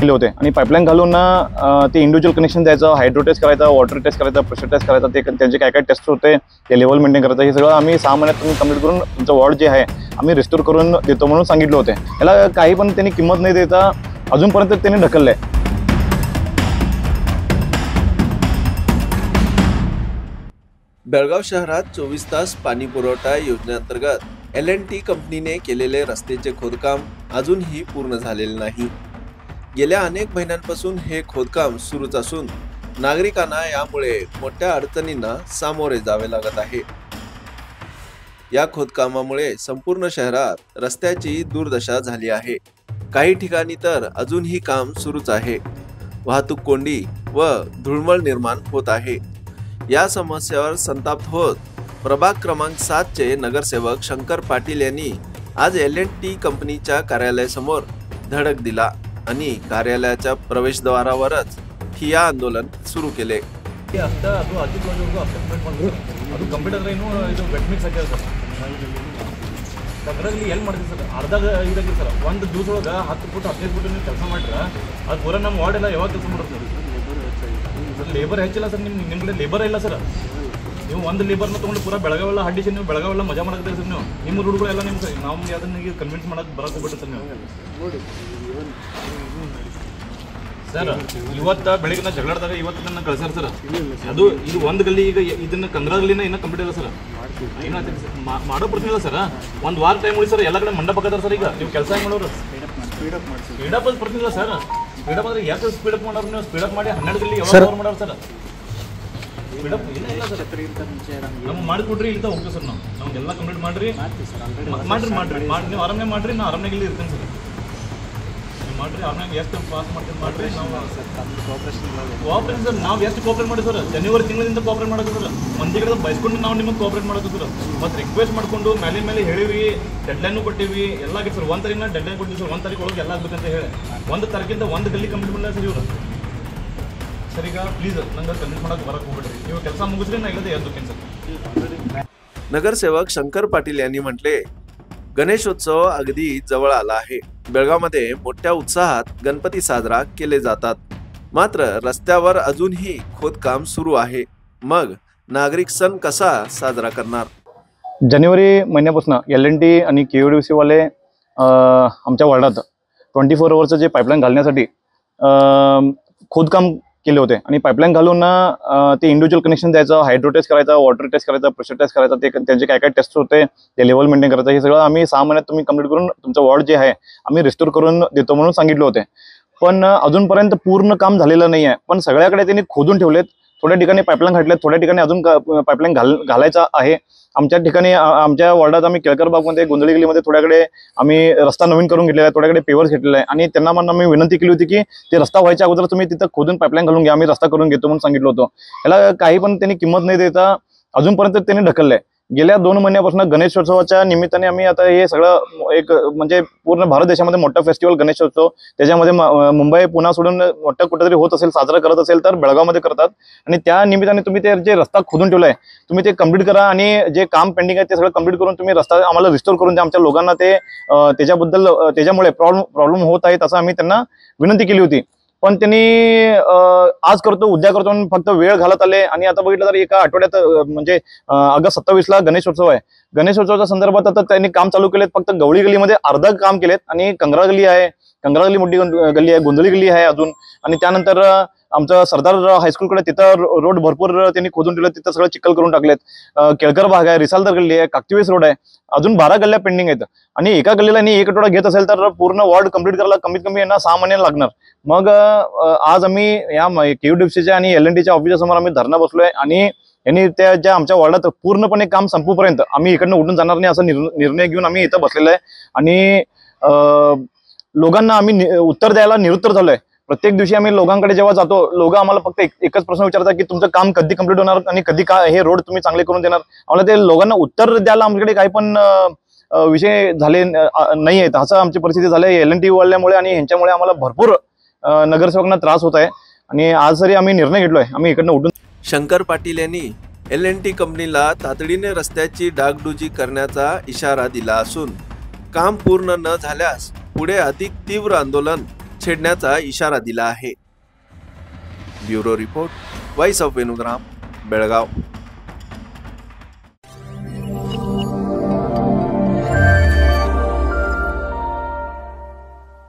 केले होते आणि पाईपलाईन घालून ते इंडिव्हिज्युअल कनेक्शन द्यायचं, हायड्रो टेस्ट करायचा, वॉटर टेस्ट करायचा, प्रेशर टेस्ट करायचा, ते त्यांचे काय काय टेस्ट होते ते लेवल मेंटेन करायचं, हे सगळं आम्ही 6 महिन्यात तुम्ही कंप्लीट करून तुमचं वॉर्ड जे आहे आम्ही रिस्टोर करून देतो म्हणून सांगितले होते। याला काही पण त्यांनी किंमत नाही देता अजूनपर्यंत त्यांनी ढकललंय। बेळगाव शहरात 24 तास पाणी पुरवठा योजनेअंतर्गत L&T कंपनीने केलेले रस्त्याचे खोदकाम अजूनही पूर्ण झालेले नाही। गेल्या अनेक महिन्यांपासून हे खोदकाम सुरूच असून नागरिकांना यामुळे मोठ्या अडचणींना सामोरे जावे लागत आहे। या खोदकामामुळे संपूर्ण शहरात रस्त्याची दुर्दशा झाली आहे। काही ठिकाणी तर अजूनही काम सुरूच आहे। वाहतूक कोंडी व धुळमळ निर्माण होत आहे। या समस्येवर संताप्त होत प्रभाग क्रमांक 7 चे नगरसेवक शंकर पाटील यांनी आज L&T कंपनीच्या कार्यालयासमोर धडक दिला आणि कार्यालयाच्या प्रवेशद्वारावरच ठिय्या आंदोलन सुरू केले। ಅರ್ಧ ಇದಾಗಿ ಸರ್ ಒಂದು ದಿವಸ ಒಳಗೆ 10 ಫುಟ್ 15 ಫುಟ್ ನೀವು ಕೆಲಸ ಮಾಡ್ರ ಅದು ಪೂರ ನಮ್ಮ ವಾರ್ಡ್ ಎಲ್ಲ ಯಾವಾಗ ಕೆಲಸ ಮಾಡ್ತಾರೆ ಸರ್? ಲೇಬರ್ ಹೆಚ್ಚಿಲ್ಲ ಸರ್, ನಿಮ್ಮ ಕಡೆ ಲೇಬರ್ ಇಲ್ಲ ಸರ್। ನೀವು ಒಂದು ಲೇಬರ್ನ ತೊಗೊಂಡು ಪೂರ ಬೆಳಗಾವೆಲ್ಲ ಹಡ್ಡಿಸಿ ನೀವು ಬೆಳಗಾವೆಲ್ಲ ಮಜಾ ಮಾಡಕ್ಕೆ ಸರ್। ನೀವು ನಿಮ್ಮ ರೂಢಿಗಳೆಲ್ಲ ನಿಮ್ಮ ನಾವು ಅದನ್ನ ಕನ್ವಿನ್ಸ್ ಮಾಡಕ್ಕೆ ಬರಕ್ಕೆ ಹೋಗ್ಬಿಟ್ಟು ಸರ್ ನೀವು ಸರ್। ಇವತ್ತು ಬೆಳಿಗ್ಗೆ ನಾ ಜಗಳಾಡಿದಾಗ ಇವತ್ತು ನನ್ನ ಕಳ್ಸಾರ ಸರ್। ಅದು ಇದು ಒಂದು ಗಲ್ಲಿ ಈಗ ಇದನ್ನ ಕಂಗ್ರಾಗಲಿನ ಇನ್ನೂ ಕಂಪ್ಲೀಟ್ ಇಲ್ಲ ಸರ್, ಏನಾಗ್ತದೆ ಸರ್ ಮಾಡೋ ಪ್ರಶ್ನೆ ಇಲ್ಲ ಸರ್। ಒಂದು ವಾರ ಟೈಮ್ ಉಳಿ ಸರ್, ಎಲ್ಲ ಕಡೆ ಮಂಡಪ ಹಾಕತ್ತಾರ ಸರ್। ಈಗ ನೀವು ಕೆಲಸ ಹೆಂಗೆ ಮಾಡೋರು? ಸ್ಪೀಡಪ್ ಅದು ಪ್ರಶ್ನೆ ಇಲ್ಲ ಸರ್। ಸ್ಪೀಡಪ್ ಅಂದ್ರೆ ಯಾಕೆ ಸ್ಪೀಡಪ್ ಮಾಡೋರು? ನೀವು ಸ್ಪೀಡಪ್ ಮಾಡಿ 12 ಗಲ್ಲಿ ಯಾವಾಗ ಮಾಡೋರು ಸರ್? ಸ್ಪೀಡಪ್ ಇಲ್ಲ ಸರ್, ನಮ್ಗೆ ಮಾಡಿಕೊಡ್ರಿ, ಇಲ್ದ ಹೋಗ್ತೀವಿ ಸರ್। ನಾವು ನಮ್ಗೆಲ್ಲ ಕಂಪ್ಲೀಟ್ ಮಾಡ್ರಿ ಮಾಡಿ ನೀವು ಆರಾಮನೆ ಮಾಡ್ರಿ, ನಾವು ಆರಾಮನಾಗ ಇಲ್ಲಿ ಇರ್ತೀನಿ ಸರ್। ಮಾಡ್ರಿ ಆರಾಮಾಗಿ ಎಷ್ಟು ಪಾಸ್ ಮಾಡ್ತೀನಿ ಮಾಡ್ರಿ। ನಾವು ಕೋಆಪರೇಷನ್ ಸರ್, ನಾವು ಎಷ್ಟು ಕೋಆಪರೇಟ್ ಮಾಡಿ ಸರ್? ಜನವರಿ ತಿಂಗಳಿಂದ ಕೋಆಪರೇಟ್ ಮಾಡೋದು ಸರ್। ಮಂದಿ ಕಡೆ ಬಯಸ್ಕೊಂಡು ನಾವು ನಿಮಗೆ ಕೋಆಪರೇಟ್ ಮಾಡೋದು ಸರ್। ಮತ್ತು ರಿಕ್ವೆಸ್ಟ್ ಮಾಡ್ಕೊಂಡು ಮೇಲೆ ಹೇಳಿವಿ, ಡೆಡ್ಲೈನು ಕೊಟ್ಟಿವಿ, ಎಲ್ಲ ಆಗಿದೆ ಸರ್। 1 ತಾರೀಕಿನ ಡೆಡ್ಲೈನ್ ಕೊಟ್ಟಿವಿ ಸರ್, 1 ತಾರೀಕು ಒಳಗೆ ಎಲ್ಲ ಆಗ್ಬೇಕಂತ ಹೇಳಿ 1 ತಾರೀಕಿಂದ 1 ಗಲ್ಲಿ ಕಂಪ್ಲೀಟ್ ಮಾಡಿಲ್ಲ ಸರ್ ಇವರು ಸರ್। ಈಗ ಪ್ಲೀಸ್ ನಂಗೆ ಕನ್ವಿನ್ಸ್ ಮಾಡೋಕೆ ಬರಕ್ಕೆ ಹೋಗ್ಬಿಡ್ರಿ, ನೀವು ಕೆಲಸ ಮುಗಿಸ್ರಿ, ನಾ ಇಲ್ಲದೆ ಎದ್ದು ಸರ್। नगरसेवक शंकर पाटील यांनी म्हटले, गणेशोत्सव अगदी जवळ आला आहे। बेळगावमध्ये मोठ्या उत्साहात गणपती साजरा केले जातात, मात्र रस्त्यावर अजूनही खोदकाम सुरू आहे। मग नागरिक सण कसा साजरा करणार? जानेवारी महिन्यापासून L&T आणि KODC वाले आमच्या वार्डात 24 अवरचं जे पाईपलाईन घालण्यासाठी खोदकाम केले होते आणि पाईपलाईन घालून ते इंडिव्हिज्युअल कनेक्शन द्यायचं, हायड्रो टेस्ट करायचा, वॉटर टेस्ट करायचा, प्रेशर टेस्ट करायचा, ते त्यांचे काय काय टेस्ट होते ते लेवल मेंटेन करायचं, हे सगळं आम्ही 6 महिन्यात तुम्ही कंप्लीट करून तुमचं वॉर्ड जे आहे आम्ही रिस्टोर करून देतो म्हणून सांगितले होते। पण अजूनपर्यंत पूर्ण काम झालेलं नाही आहे। पण सगळ्याकडे त्यांनी खोदून ठेवलेत, थोड्या ठिकाणी पाईपलाईन घातलेत, थोड्या ठिकाणी अजून पाईपलाईन घालायचा आहे। आमच्या ठिकाणी आमच्या वॉर्डात आम्ही केळकर बागमध्ये गोंधळी गल्लीमध्ये थोड्याकडे आम्ही रस्ता नवीन करून घेतलेला आहे, थोड्याकडे पेवर्स घेतलेला आहे आणि त्यांना मग आम्ही विनंती केली होती की ते रस्ता व्हायच्या अगोदर तुम्ही तिथं खोदून पाईपलाईन घालून घ्या, आम्ही रस्ता करून घेतो म्हणून सांगितलं होतं। याला काही पण त्यांनी किंमत नाही देता अजूनपर्यंत त्यांनी ढकललंय। गेल्या 2 महिन्यापासून गणेशोत्सवाच्या निमित्ताने आम्ही आता हे सगळं एक म्हणजे पूर्ण भारत देशामध्ये मोठा फेस्टिवल गणेशोत्सव, त्याच्यामध्ये मुंबई पुणे सोडून मोठं कुठेतरी होत असेल, साजरा करत असेल तर बेळगावमध्ये करतात आणि त्या निमित्ताने तुम्ही ते जे रस्ता खोदून ठेवलाय तुम्ही ते कंप्लीट करा आणि जे काम पेंडिंग आहे ते सगळं कंप्लीट करून तुम्ही रस्ता आम्हाला रिस्टोर करून द्या। आमच्या लोकांना ते त्याच्यामुळे प्रॉब्लेम होत आहेत असं आम्ही त्यांना विनंती केली होती। पण त्यांनी आज करतो उद्या करतो म्हणून फक्त वेळ घालत आले आणि आता बघितलं तर एका आठवड्यात म्हणजे ऑगस्ट 27ला गणेशोत्सव आहे। गणेशोत्सवाच्या संदर्भात आता त्यांनी काम चालू केलेत, फक्त गवळी गल्लीमध्ये अर्ध काम केलेत आणि कंगरा गल्ली आहे, कंगरा गल्ली मोठी गल्ली आहे, गोंधळी गल्ली आहे अजून, आणि त्यानंतर आमचं सरदार हायस्कूलकडे तिथं रोड भरपूर त्यांनी खोदून ठेवले, तिथं सगळं चिखल करून टाकलेत। केळकर भाग आहे, रिसालदार गल्ली आहे, काकतीवेस रोड आहे, अजून 12 गल्ल्या पेंडिंग आहेत आणि एका गल्लीला यांनी 1 आठवडा घेत असेल तर पूर्ण वॉर्ड कंप्लीट करायला कमीत कमी यांना 6 महिने लागणार। मग आज आम्ही या KODCच्या आणि L&Tच्या ऑफिसच्या समोर आम्ही धरणा बसलोय आणि यांनी त्या ज्या आमच्या वॉर्डात पूर्णपणे काम संपूपर्यंत आम्ही इकडनं उठून जाणार नाही असा निर्णय घेऊन आम्ही इथं बसलेला आहे आणि लोकांना आम्ही उत्तर द्यायला निरुत्तर झालोय। प्रत्येक दिवशी आम्ही लोकांकडे जेव्हा जातो, लोक आम्हाला फक्त एकच प्रश्न विचारतात की तुमचं काम कधी कंप्लीट होणार आणि कधी हे रोड तुम्ही चांगले करून देणार। आम्हाला ते लोकांना उत्तर द्यायला आमच्याकडे काही पण विषय झाले नाही आहेत, असं आमची परिस्थिती झाली L&T वाल्यामुळे आणि ह्यांच्यामुळे आम्हाला भरपूर नगरसेवकांना त्रास होत आहे आणि आज तरी आम्ही निर्णय घेतलोय आम्ही इकडनं उठून। शंकर पाटील यांनी L&T कंपनीला तातडीने रस्त्याची डागडुजी करण्याचा इशारा दिला असून काम पूर्ण न झाल्यास पुढे अधिक तीव्र आंदोलन छेडण्याचा इशारा दिला आहे. Bureau report, voice of Venugram, Belgaum.